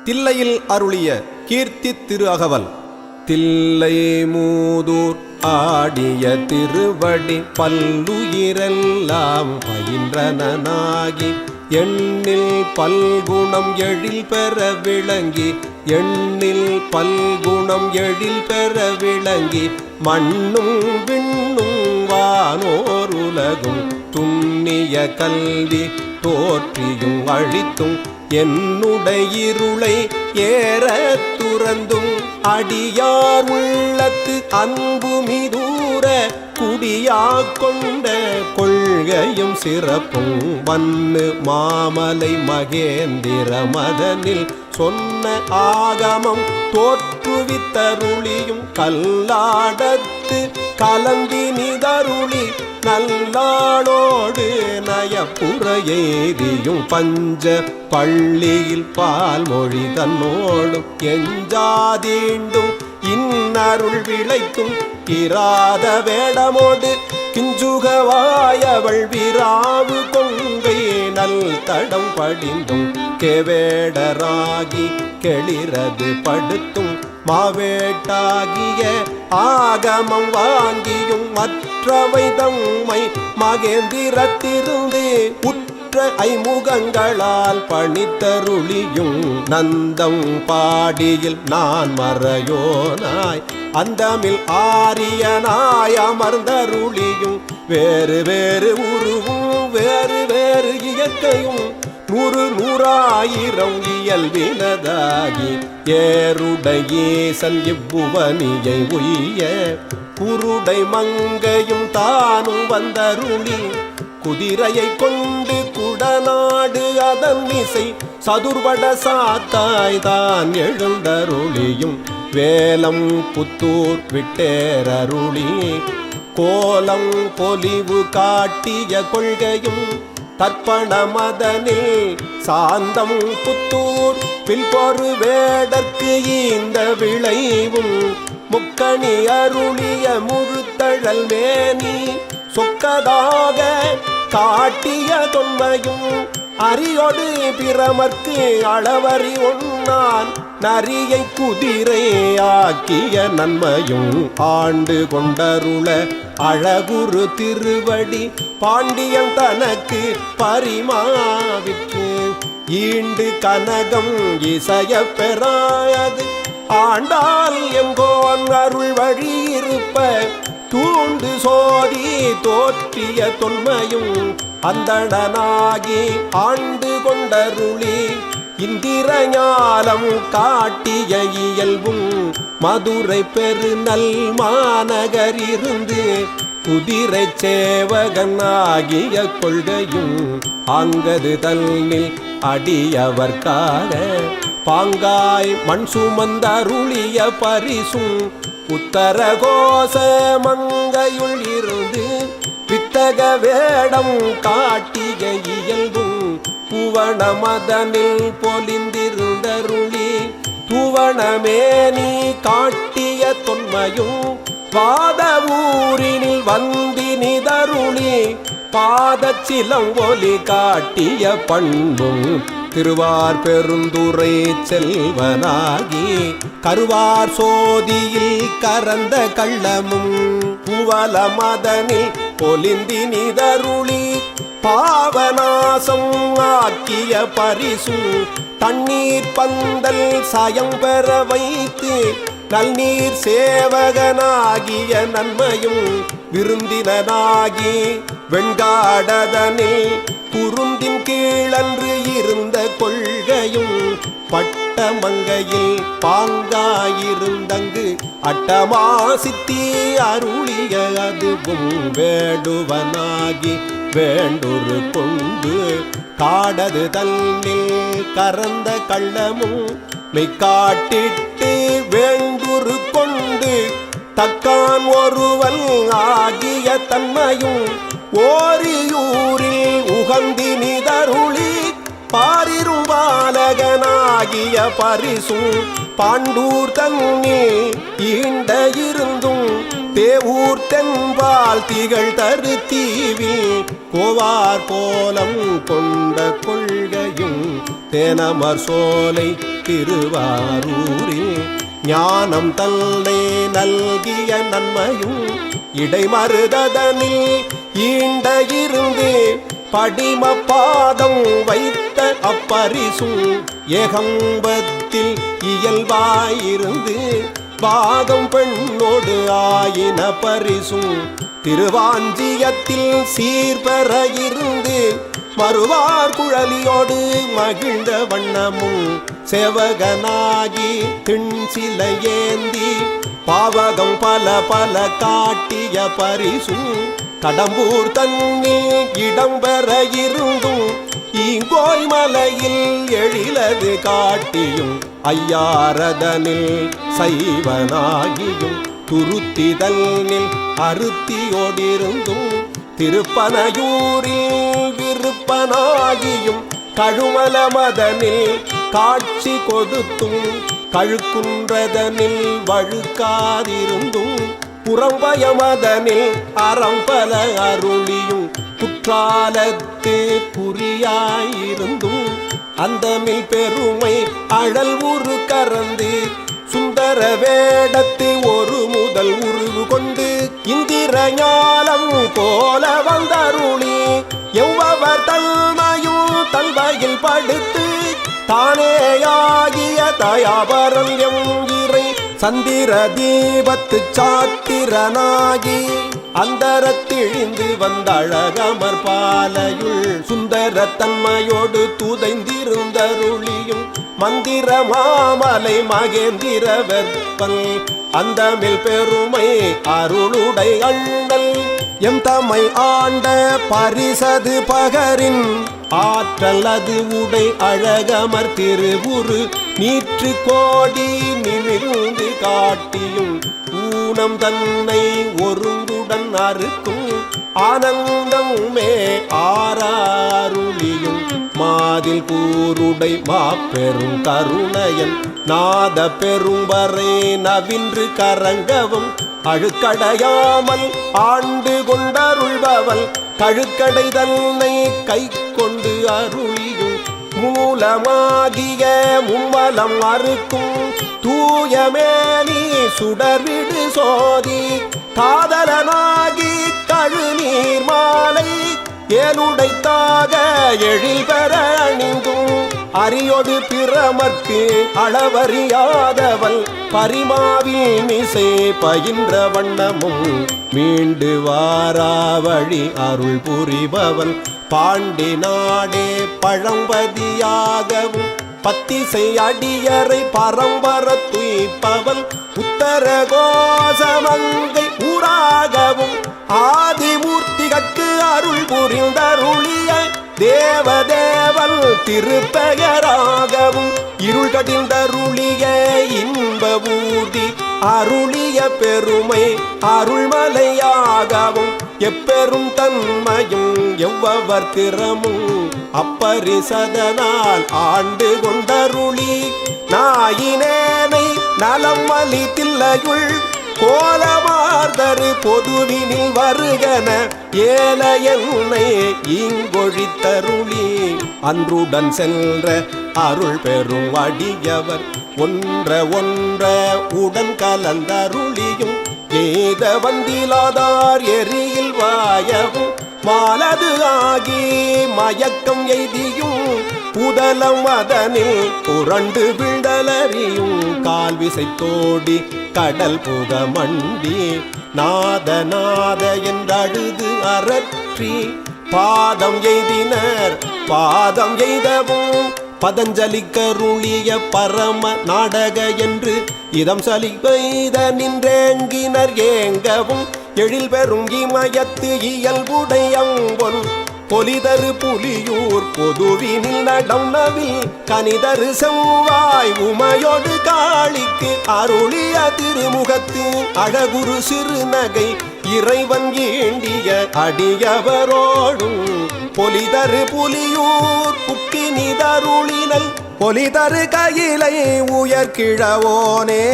தில்லையில் அருளிய கீர்த்தி திரு அகவல். தில்லை மூதூர் ஆடிய திருவடி பல்லுயிரெல்லாம் பயின்றனாகி எண்ணில் பல்குணம் எழில் பெற விளங்கி எண்ணில் பல்குணம் எழில் பெற விளங்கி மண்ணும் விண்ணும் வானோர் உலகும் துண்ணிய கல்வி தோற்றியும் அழித்தும் என்னுடையிருளை ஏற துறந்தும் அடியார் உள்ளத்து அன்புமிதூர குடியாக் கொண்ட கொள்கையும் சிறப்பும் வன்னு மாமலை மகேந்திர மதனில் சொன்ன ஆகமம் தோற்றுவித்தருளியும் கல்லாடத்து கலந்தினிதருளி நல்லாளோடு நயப்புற எய்தியும் பஞ்ச பள்ளியில் பால்மொழி தன்னோடும் எஞ்சாதீண்டும் இன்னருள் விளைத்தும் இராத வேடமோடு கிஞ்சுகவாயவள் விராவு கொங்கை நல் தடம் படிந்தும் கெவேடராகி கெளிரது படுத்தும் மாவேட்டாகிய ஆகமம் வாங்கியும் மற்றவை தம்மை மகேந்திரத்திருந்து உற்ற ஐமுகங்களால் பணித்தருளியும் நந்தம் பாடியில் நான் மறையோனாய் அந்தமில் ஆரியனாய் அமர்ந்தருளியும் வேறு வேறு உருவும் வேறு வேறு இயற்கையும் நூறு நூறாயிரம் இயல்பினதாகி ஏருடையேசன் இவ்வுவனியை உய்ய குருடை மங்கையும் தானும் வந்தருளி குதிரையை கொண்டு குடநாடு அதன் இசை சதுர்வட சாத்தாய் தான் எழுந்தருளியும் வேலம் புத்தூர் விட்டேரருளி கோலம் பொலிவு காட்டிய கொள்கையும் தர்ப்பண மதனில் சாந்தம் புத்தூர் பில்பொரு வேடற்கு இந்த விளைவும் முக்கணி அருளிய முழுத்தழல் மேனி சொக்கதாக காட்டிய தொன்மையும் அரியோடு பிரமர்க்கு அளவறி ஒன்னான் நரியை குதிரை ஆக்கிய நன்மையும் ஆண்டு கொண்டருள அழகுரு திருவடி பாண்டியன் தனக்கு பரிமாவிற்கு ஈண்டு கனகம் இசைய பெறாயது ஆண்டால் எங்கோன் அருள் வழி இருப்ப தூண்டு சோதி தோற்றிய தொன்மையும் அந்தணனாகி ஆண்டு கொண்டருளி இந்திர ஞாலம் காட்டிய இயல்பும் மதுரை பெருநல் மாநகரிருந்து குதிரை சேவகன் ஆகிய கொள்கையும் ஆங்கது தன்னில் அடியவர்காக பாங்காய் மண் சுமந்தருளிய பரிசும் உத்தர கோச மங்கையுள் இருந்து வித்தக வேடம் காட்டிய இயல்பும் புவன மதனில் பொலிந்திருந்தருளி துவனமேனி காட்டிய தொன்மையும் வாத ஊரினில் வந்தினிதருளி பாதச்சிலம் ஒலி காட்டிய பண்பும் திருவார் பெருந்துரை செல்வனாகி கருவார் சோதியில் கரந்த கள்ளமும் புவல மதனில் பொலிந்தினிதருளி பாவநாசம் ஆக்கிய பரிசும் தண்ணீர் பந்தல் சாயம் பெற வைத்து நல்நீர் சேவகனாகிய நன்மையும் விருந்தினனாகி வெண்காடதனில் குருந்தின் கீழன்று இருந்த கொள்கையும் பட்ட மங்கையில் பாங்காயிருந்தங்கு அட்டமா சித்தி அருளிய அதுவும் வேடுவனாகி வேண்டுரு கொண்டு காடது தன்னில் கறந்த கள்ளமும் மெய்காட்டிட்டு வேண்டுரு கொண்டு தக்கான் ஒருவன் ஆகிய தன்மையும் ஓரியூரில் உகந்தினிதருளி பாரிரும் பாலகனாகிய பரிசும் பாண்டூர் தன்னில் ஈண்ட இருந்தும் தேவூர் தென்பால் திகழ் தரு தீவில் கோவார் கோலம் கொண்ட கொள்கையும் தேனமர் சோலை திருவாரூரில் ஞானம் தன்னை நல்கிய நன்மையும் இடைமருதனில் ஈண்ட இருந்து படிம பாதம் வைத்த அப்பரிசும் ஏகம்பத்தில் இயல்பாயிருந்து பாதம் பெண்ணோடு ஆயின பரிசும் திருவாஞ்சியத்தில் சீர்பெற இருந்து மறுவார் குழலியோடு மகிழ்ந்த வண்ணமும் சேவகனாகி திண்சில ஏந்தி பாவகம் பல பல காட்டிய பரிசும் கடம்பூர் தன்னில் இடம்பெற இருந்தும் ஈங்கோய் மலையில் எழிலது காட்டியும் ஐயாரதனில் சைவனாகியும் துருத்திதனில் அருத்தியோடிருந்தும் திருப்பனையூரில் விருப்பனாகியும் கழுமல மதனில் காட்சி கொடுத்தும் கழுக்குன்றதனில் வழுக்காதிருந்தும் புறம்பயமதனில் அறம்பல அருளியும் குற்றாலத்து குறியாயிருந்தும் அந்தமில் பெருமை அழல் உரு கறந்து சுந்தர வேடத்து ஒரு முதல் உருவு கொண்டு இந்திர ஞாலம் போல வந்தருளி எவ்வவர் தன்மையும் தன்மையில் படுத்து தானேயாகிய தயாபரம் எங்கிறை சந்திர தீபத்து சாத்திரனாகி அந்தரத்திழிந்து வந்தழகமர் பாலையுள் சுந்தர தன்மையோடு துதைந்திருந்தருளியும் மந்திர மாமலை மகேந்திர வெப்பல் அந்தமில் பெருமை அருளுடை அண்ணல் எம் தம்மை ஆண்ட பரிசது பகரின் ஆற்றல் அது உடை அழகமர் திருவுரு நீற்று கோடி நிமிர்ந்து காட்டியும் ஊனம் தன்னை ஒருங்குடன் அறுக்கும் ஆனந்தமுமே ஆராருளியும் மாதில் கூருடை மாப்பெரும் கருணையன் நாத பெரும்பறை நவின்று கரங்கவும் அழுக்கடையாமல் ஆண்டு கொண்டருள்பவள் கழுக்கடை தன்னை கை கொண்டு அருளியும் மூலமாகிய மும்மலம் அறுக்கும் தூயமேனி சுடர்விடு சோதி காதலனாகி கழுநீர் மாலை ஏனுடைத்தாக எழில் பெற அணிந்தும் அரியோடு பிறமற்கு அளவறியாதவள் பரிமாவில் மிசை பயின்ற வண்ணமும் மீண்டு வாராவழி அருள் புரிபவன் பாண்டி நாடே பழம்பதியாகவும் பத்திசை அடியரை பரம்பர துய்ப்பவன் உத்தர கோசமங்கை ஊராகவும் ஆதிமூர்த்திகட்கு அருள் புரிந்தருளிய தேவதேவன் திருப்பெயராகவும் இருள் கடிந்தருளிய இன்ப ஊர்தி அருளிய பெருமை அருள்மலையாகவும் எப்பெரும் தன்மையும் எவ்வவர் திறமும் அப்பரிசதனால் ஆண்டு கொண்டருளி நாயினேனை நலம் அலி தில்லையுள் கோலமார்தரு பொதுவினில் வருகன ஏல என்னை இங்கொழித்தருளி அன்றுடன் சென்ற அருள் பெரும் அடியவர் ஒன்ற உடன் கலந்தருளியும் ஏத வந்திலாதார் எரியில் வாயவும் மாலது ஆகி மயக்கம் எய்தியும் புதலம் அதனில் புரண்டு விழலறியும் கால்விசை தோடி கடல் புக மண்டி நாத நாத என்றழுது அரற்றி பாதம் எய்தினர் பாதம் எய்தவும் பதஞ்சலிக்கருளிய பரம நாடக என்று இதம் சலிகைத நின்றேங்கினர் ஏங்கவும் எழில் பெரும் இமயத்து இயல்புடையம்பொன் பொலிதரு புலியூர் பொதுவினில் நடனவில் கனிதரு செவ்வாய் உமையோடு காளிக்கு அருளிய திருமுகத்து அழகுரு சிறுநகை இறைவன் ஈண்டிய அடியவரோடும் பொலிதரு புலியூர் புக்கினிதருளினல் பொலிதரு கையிலை உயர்கிழவோனே.